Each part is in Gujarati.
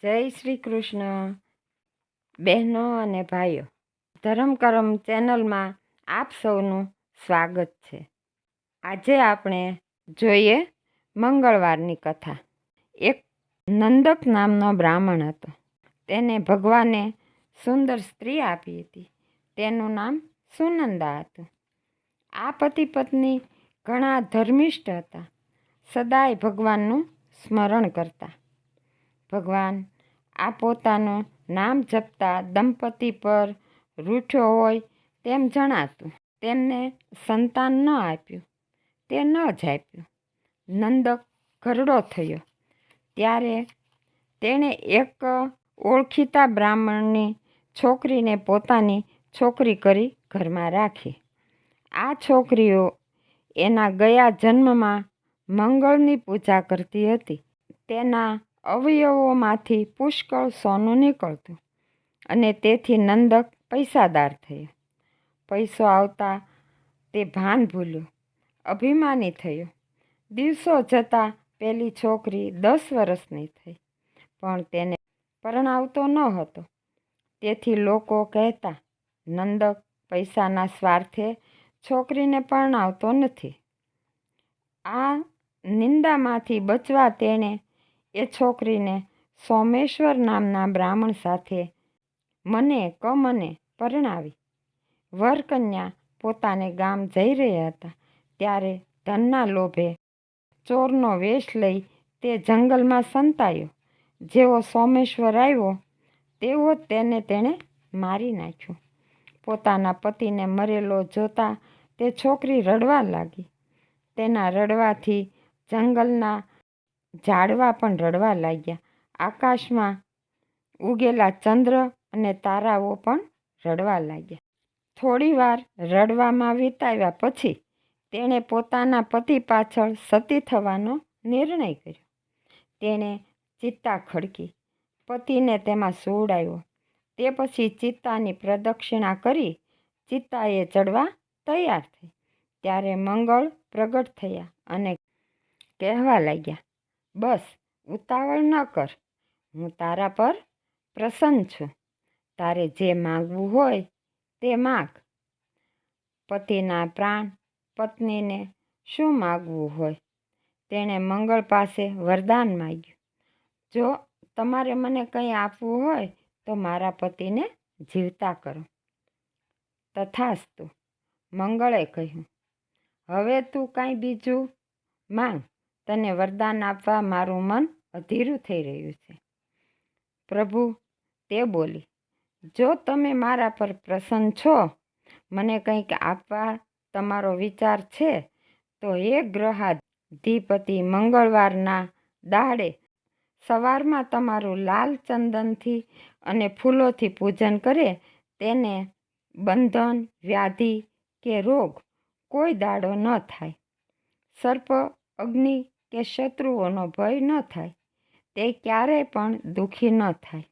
જય શ્રી કૃષ્ણ બહેનો અને ભાઈઓ, ધર્મ કરમ ચેનલમાં આપ સૌનું સ્વાગત છે. આજે આપણે જોઈએ મંગળવારની કથા. એક નંદક નામનો બ્રાહ્મણ હતો. તેને ભગવાને સુંદર સ્ત્રી આપી હતી. તેનું નામ સુનંદા હતું. આ પતિ પત્ની ઘણા ધર્મિષ્ઠ હતા. સદાય ભગવાનનું સ્મરણ કરતા. ભગવાન આ પોતાનું નામ જપતા દંપતી પર રૂઠો હોય તેમ જણાતું. તેમને સંતાન ન આપ્યું. તે ન જ આપ્યું. નંદક ઘરડો થયો ત્યારે તેણે એક ઓળખીતા બ્રાહ્મણની છોકરીને પોતાની છોકરી કરી ઘરમાં રાખી. આ છોકરીઓ એના ગયા જન્મમાં મંગળની પૂજા કરતી હતી. તેના અવયવોમાંથી પુષ્કળ સોનું નીકળતું અને તેથી નંદક પૈસાદાર થયો. પૈસો આવતા તે ભાન ભૂલ્યો, અભિમાની થયો. દિવસો જતાં પેલી છોકરી 10 વર્ષની થઈ, પણ તેને પરણાવતો ન હતો. તેથી લોકો કહેતા, નંદક પૈસાના સ્વાર્થે છોકરીને પરણાવતો નથી. આ નિંદામાંથી બચવા તેણે એ છોકરીને સોમેશ્વર નામના બ્રાહ્મણ સાથે મને પરણાવી. વરકન્યા પોતાને ગામ જઈ રહ્યા હતા ત્યારે ધનના લોભે ચોરનો વેશ લઈ તે જંગલમાં સંતાયો. જેવો સોમેશ્વર આવ્યો તેવો તેણે મારી નાખ્યો. પોતાના પતિને મરેલો જોતા તે છોકરી રડવા લાગી. તેના રડવાથી જંગલના ઝાડવા પણ રડવા લાગ્યા. આકાશમાં ઉગેલા ચંદ્ર અને તારાઓ પણ રડવા લાગ્યા. થોડીવાર રડવામાં વિતાવ્યા પછી તેણે પોતાના પતિ પાછળ સતી થવાનો નિર્ણય કર્યો. તેણે ચિત્તા ખડકી પતિને તેમાં સુવડાવ્યો. તે પછી ચિત્તાની પ્રદક્ષિણા કરી ચિત્તાએ ચડવા તૈયાર થઈ. ત્યારે મંગળ પ્રગટ થયા અને કહેવા લાગ્યા, બસ ઉતાવળ ન કર, હું તારા પર પ્રસન્ન છું. તારે જે માગવું હોય તે માગ. પતિના પ્રાણ, પત્નીને શું માગવું હોય? તેણે મંગળ પાસે વરદાન માગ્યું, જો તમારે મને કંઈ આપવું હોય તો મારા પતિને જીવતા કરો. તથાસ્તુ. મંગળે કહ્યું, હવે તું કાંઈ બીજું માંગ. તને વરદાન આપવા મારું મન અધીરું થઈ રહ્યું છે. પ્રભુ તે બોલી, જો તમે મારા પર પ્રસન્ન છો, મને કંઈક આપવા તમારો વિચાર છે, તો એ ગ્રહાધિપતિ મંગળવારના દાડે સવારમાં તમારું લાલ ચંદનથી અને ફૂલોથી પૂજન કરે, તેને બંધન, વ્યાધિ કે રોગ કોઈ દાડો ન થાય. સર્પ, અગ્નિ કે શત્રુઓનો ભય ન થાય. તે ક્યારેય પણ દુઃખી ન થાય.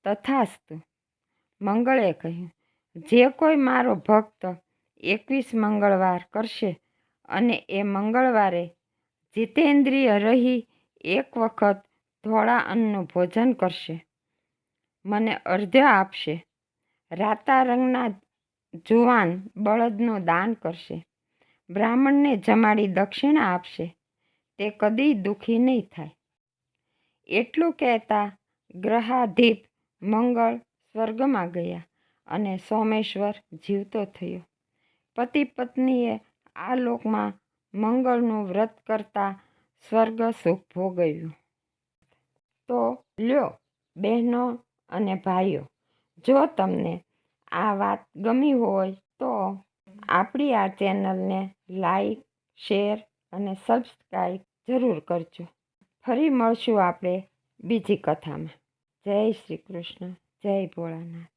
તથાસ્તુ. મંગળે કહ્યું, જે કોઈ મારો ભક્ત 21 મંગળવાર કરશે અને એ મંગળવારે જીતેન્દ્રિય રહી એક વખત ધોળા અન્નનું ભોજન કરશે, મને અર્ધ્ય આપશે, રાતા રંગના જુવાન બળદનું દાન કરશે, બ્રાહ્મણને જમાડી દક્ષિણા આપશે, તે કદી દુઃખી નહીં થાય. એટલું કહેતા ગ્રહાધીપ મંગળ સ્વર્ગમાં ગયા અને સોમેશ્વર જીવતો થયો. પતિ પત્નીએ આ લોકમાં મંગળનું વ્રત કરતા સ્વર્ગ સુખ ભોગવ્યું. તો લ્યો બહેનો અને ભાઈઓ, જો તમને આ વાત ગમી હોય તો આપણી આ ચેનલને લાઈક, શેર અને સબસ્ક્રાઈબ જરૂર કરજો. ફરી મળશું આપણે બીજી કથામાં. જય શ્રી કૃષ્ણ, જય ભોળાનાથ.